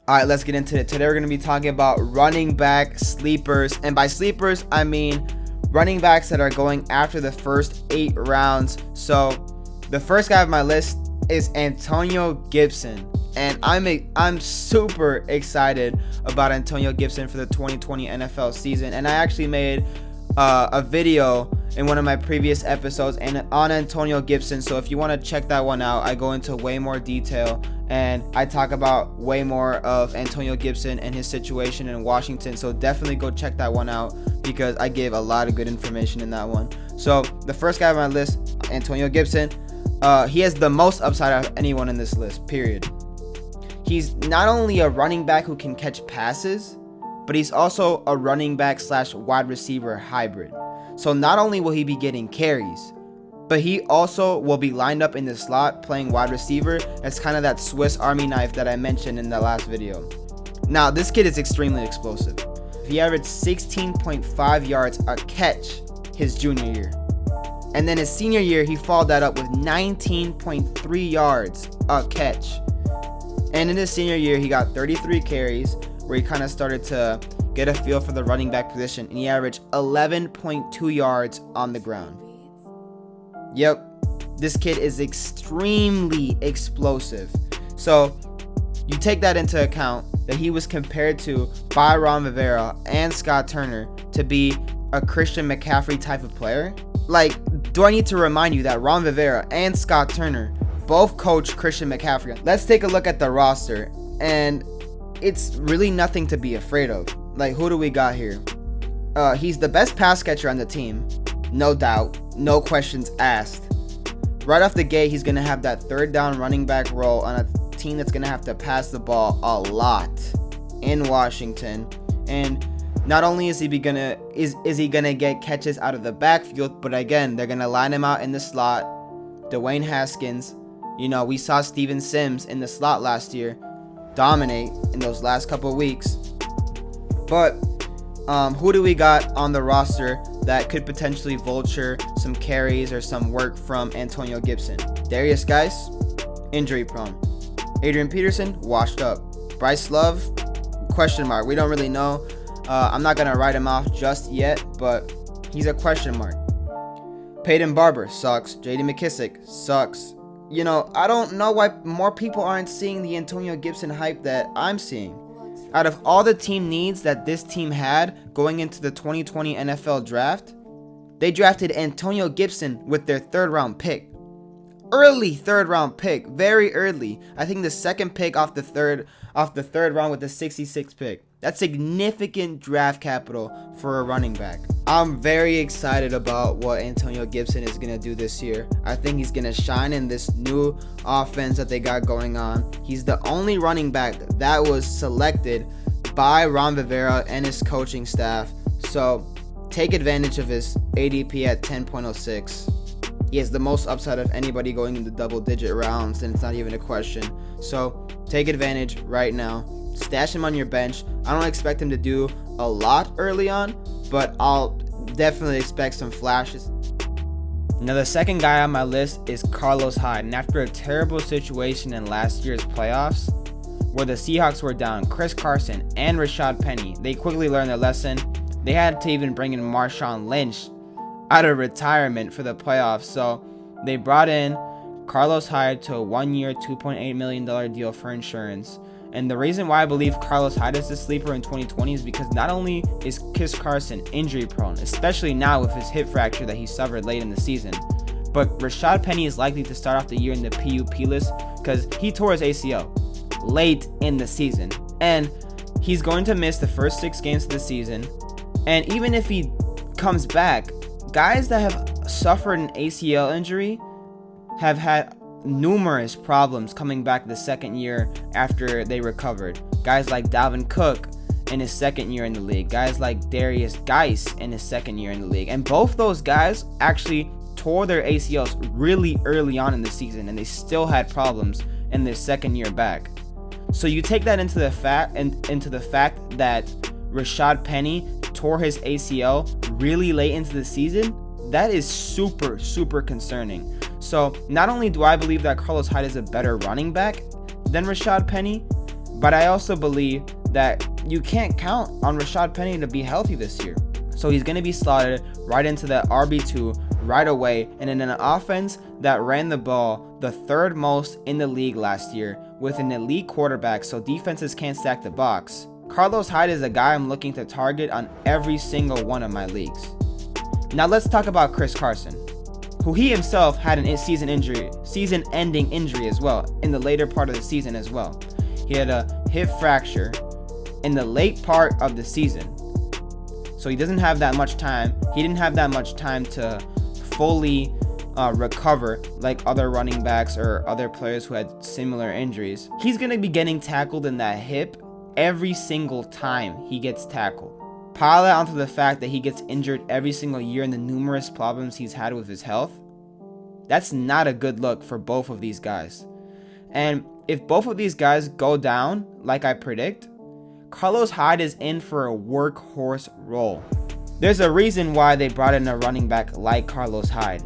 All right, let's get into it. Today we're going to be talking about running back sleepers. And by sleepers, I mean running backs that are going after the first 8 rounds. So the first guy on my list is Antonio Gibson. And I'm super excited about Antonio Gibson for the 2020 NFL season. And I actually made a video in one of my previous episodes on Antonio Gibson. So if you want to check that one out, I go into way more detail and I talk about way more of Antonio Gibson and his situation in Washington. So definitely go check that one out because I gave a lot of good information in that one. So the first guy on my list, Antonio Gibson, he has the most upside out of anyone in this list, period. He's not only a running back who can catch passes, but he's also a running back / wide receiver hybrid. So not only will he be getting carries, but he also will be lined up in the slot playing wide receiver as kind of that Swiss Army knife that I mentioned in the last video. Now, this kid is extremely explosive. He averaged 16.5 yards a catch his junior year. And then his senior year, he followed that up with 19.3 yards a catch. And in his senior year, he got 33 carries, where he kind of started to get a feel for the running back position, and he averaged 11.2 yards on the ground. Yep, this kid is extremely explosive. So you take that into account that he was compared to by Ron Rivera and Scott Turner to be a Christian McCaffrey type of player. Like, do I need to remind you that Ron Rivera and Scott Turner both coach Christian McCaffrey? Let's take a look at the roster, and it's really nothing to be afraid of. Like, who do we got here? He's the best pass catcher on the team, no doubt, no questions asked. Right off the gate, he's going to have that third down running back role on a team that's going to have to pass the ball a lot in Washington. And not only is he gonna get catches out of the backfield, but again, they're going to line him out in the slot. Dwayne Haskins, we saw Steven Sims in the slot last year dominate in those last couple of weeks. But who do we got on the roster that could potentially vulture some carries or some work from Antonio Gibson? Darius Geis, injury prone. Adrian Peterson, washed up. Bryce Love, question mark. We don't really know. I'm not going to write him off just yet, but he's a question mark. Peyton Barber sucks. J.D. McKissick sucks. I don't know why more people aren't seeing the Antonio Gibson hype that I'm seeing. Out of all the team needs that this team had going into the 2020 NFL draft, they drafted Antonio Gibson with their 3rd round pick. Early 3rd round pick, very early. I think the 2nd pick off the 3rd round with the 66th pick. That's significant draft capital for a running back. I'm very excited about what Antonio Gibson is going to do this year. I think he's going to shine in this new offense that they got going on. He's the only running back that was selected by Ron Rivera and his coaching staff. So take advantage of his ADP at 10.06. He has the most upside of anybody going into double-digit rounds, and it's not even a question. So take advantage right now. Stash him on your bench. I don't expect him to do a lot early on, but I'll definitely expect some flashes. Now, the second guy on my list is Carlos Hyde. And after a terrible situation in last year's playoffs, where the Seahawks were down Chris Carson and Rashad Penny, they quickly learned their lesson. They had to even bring in Marshawn Lynch out of retirement for the playoffs. So they brought in Carlos Hyde to a 1-year, $2.8 million deal for insurance. And the reason why I believe Carlos Hyde is a sleeper in 2020 is because not only is Chris Carson injury prone, especially now with his hip fracture that he suffered late in the season, but Rashad Penny is likely to start off the year in the PUP list because he tore his ACL late in the season. And he's going to miss the first 6 games of the season. And even if he comes back, guys that have suffered an ACL injury have had numerous problems coming back the second year after they recovered. Guys like Dalvin Cook in his second year in the league. Guys like Darius Geis in his second year in the league. And both those guys actually tore their ACLs really early on in the season, and they still had problems in their second year back. So you take that into the fact that Rashad Penny tore his ACL really late into the season. That is super, super concerning. So not only do I believe that Carlos Hyde is a better running back than Rashad Penny, But I also believe that you can't count on Rashad Penny to be healthy this year. So he's going to be slotted right into that RB2 right away, and in an offense that ran the ball the third most in the league last year with an elite quarterback, so defenses can't stack the box. Carlos Hyde is a guy I'm looking to target on every single one of my leagues. Now let's talk about Chris Carson, who he himself had an season-ending injury as well in the later part of the season as well. He had a hip fracture in the late part of the season, so he doesn't have that much time. He didn't have that much time to fully recover like other running backs or other players who had similar injuries. He's going to be getting tackled in that hip every single time he gets tackled. Pile that onto the fact that he gets injured every single year and the numerous problems he's had with his health. That's not a good look for both of these guys. And if both of these guys go down like I predict, Carlos Hyde is in for a workhorse role. There's a reason why they brought in a running back like Carlos Hyde.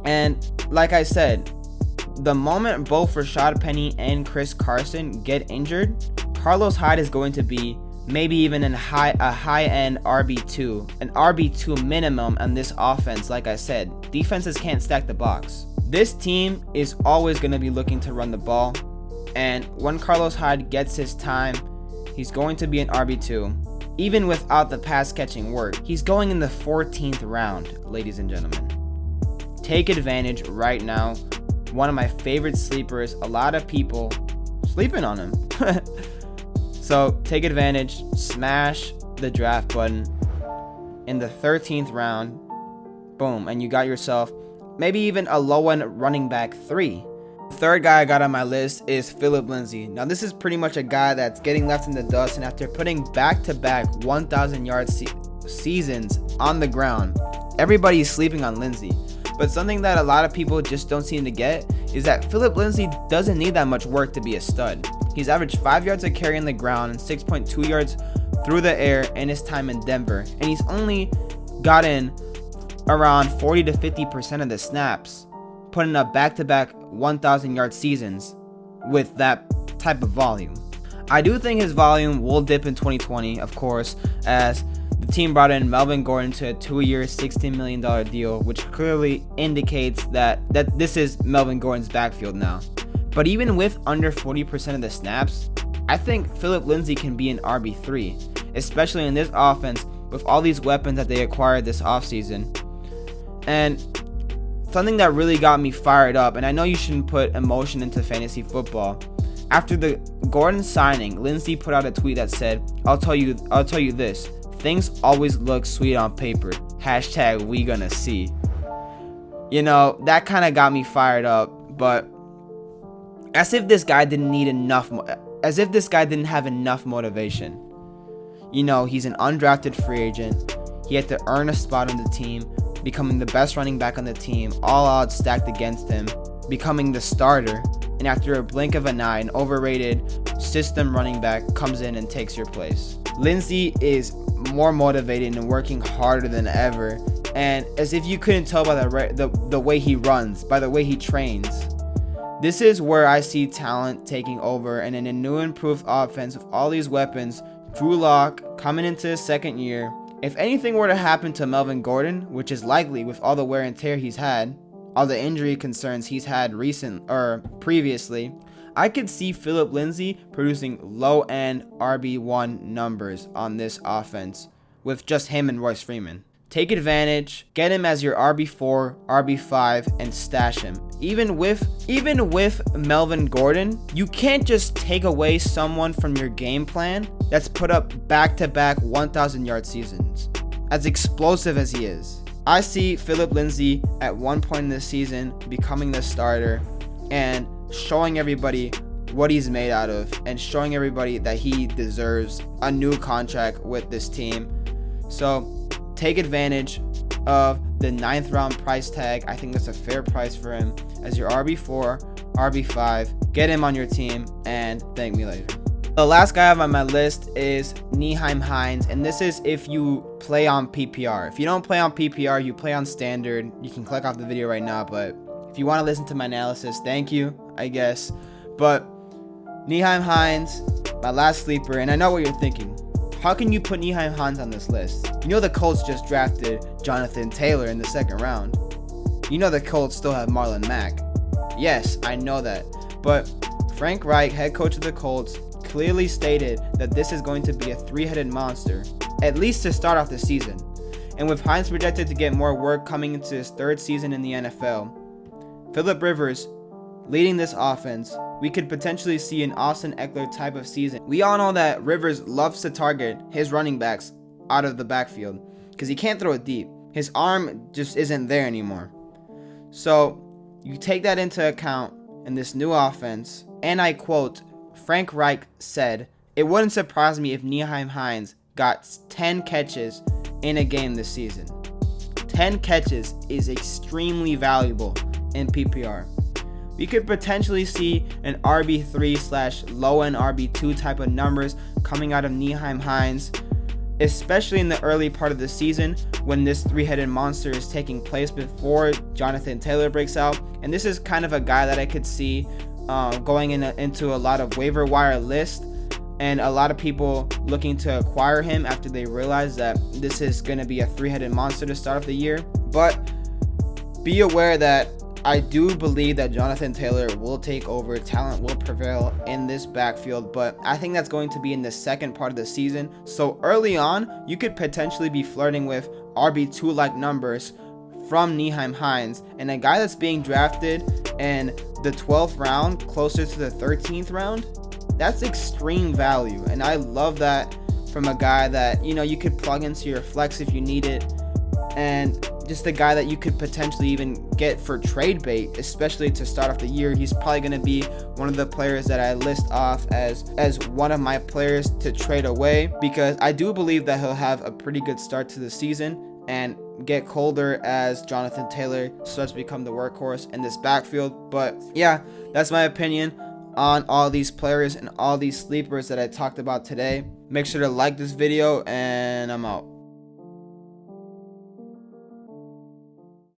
And like I said, the moment both Rashad Penny and Chris Carson get injured, Carlos Hyde is going to be maybe even a high-end RB2, an RB2 minimum on this offense. Like I said, defenses can't stack the box. This team is always going to be looking to run the ball, and when Carlos Hyde gets his time, he's going to be an RB2. Even without the pass catching work, he's going in the 14th round, ladies and gentlemen. Take advantage right now. One of my favorite sleepers. A lot of people sleeping on him. So take advantage. Smash the draft button in the 13th round. Boom. And you got yourself maybe even a low-end running back 3. The third guy I got on my list is Phillip Lindsay. Now this is pretty much a guy that's getting left in the dust, and after putting back-to-back 1,000-yard seasons on the ground, everybody's sleeping on Lindsay. But something that a lot of people just don't seem to get is that Phillip Lindsay doesn't need that much work to be a stud. He's averaged 5 yards a carry on the ground and 6.2 yards through the air in his time in Denver, and he's only gotten around 40 to 50% of the snaps, putting up back-to-back 1,000-yard seasons with that type of volume. I do think his volume will dip in 2020, of course, as the team brought in Melvin Gordon to a 2-year, $16 million deal, which clearly indicates that this is Melvin Gordon's backfield now. But even with under 40% of the snaps, I think Phillip Lindsay can be an RB3, especially in this offense with all these weapons that they acquired this offseason. And something that really got me fired up, and I know you shouldn't put emotion into fantasy football. After the Gordon signing, Lindsay put out a tweet that said, I'll tell you this, things always look sweet on paper. # we gonna see. You know, that kind of got me fired up, but as if this guy didn't have enough motivation. You know, he's an undrafted free agent. He had to earn a spot on the team, becoming the best running back on the team, all odds stacked against him, becoming the starter, and after a blink of an eye, an overrated system running back comes in and takes your place. Lindsay is more motivated and working harder than ever, and as if you couldn't tell by the way he runs, by the way he trains. This is where I see talent taking over, and in a new improved offense with all these weapons, Drew Lock coming into his second year. If anything were to happen to Melvin Gordon, which is likely with all the wear and tear he's had, all the injury concerns he's had previously, I could see Phillip Lindsay producing low-end RB1 numbers on this offense with just him and Royce Freeman. Take advantage, get him as your RB4, RB5, and stash him. Even with Melvin Gordon, you can't just take away someone from your game plan that's put up back-to-back 1,000-yard seasons. As explosive as he is, I see Phillip Lindsay at one point in the season becoming the starter and showing everybody what he's made out of and showing everybody that he deserves a new contract with this team. So take advantage of the 9th round price tag. I think that's a fair price for him as your RB4, RB5. Get him on your team and thank me later. The last guy I have on my list is Nyheim Hines, and this is if you play on PPR. If you don't play on PPR, you play on standard. You can click off the video right now, but if you want to listen to my analysis, thank you, I guess. But Nyheim Hines, my last sleeper, and I know what you're thinking. How can you put Nyheim Hines on this list? You know the Colts just drafted Jonathan Taylor in the 2nd round. You know the Colts still have Marlon Mack. Yes, I know that. But Frank Reich, head coach of the Colts, clearly stated that this is going to be a 3-headed monster, at least to start off the season. And with Hines projected to get more work coming into his 3rd season in the NFL, Phillip Rivers leading this offense, we could potentially see an Austin Eckler type of season. We all know that Rivers loves to target his running backs out of the backfield because he can't throw it deep. His arm just isn't there anymore. So you take that into account in this new offense, and I quote, Frank Reich said, "It wouldn't surprise me if Nyheim Hines got 10 catches in a game this season." 10 catches is extremely valuable in PPR. We could potentially see an RB3/low-end RB2 type of numbers coming out of Nyheim Hines, especially in the early part of the season when this 3-headed monster is taking place before Jonathan Taylor breaks out. And this is kind of a guy that I could see going into a lot of waiver wire lists, and a lot of people looking to acquire him after they realize that this is going to be a 3-headed monster to start off the year. But be aware that I do believe that Jonathan Taylor will take over. Talent will prevail in this backfield, but I think that's going to be in the 2nd part of the season. So early on, you could potentially be flirting with RB2-like numbers from Nyheim Hines, and a guy that's being drafted in the 12th round, closer to the 13th round. That's extreme value, and I love that from a guy that, you know, you could plug into your flex if you need it, and just a guy that you could potentially even get for trade bait, especially to start off the year. He's probably going to be one of the players that I list off as one of my players to trade away, because I do believe that he'll have a pretty good start to the season and get colder as Jonathan Taylor starts to become the workhorse in this backfield. But yeah, that's my opinion on all these players and all these sleepers that I talked about today. Make sure to like this video, and I'm out.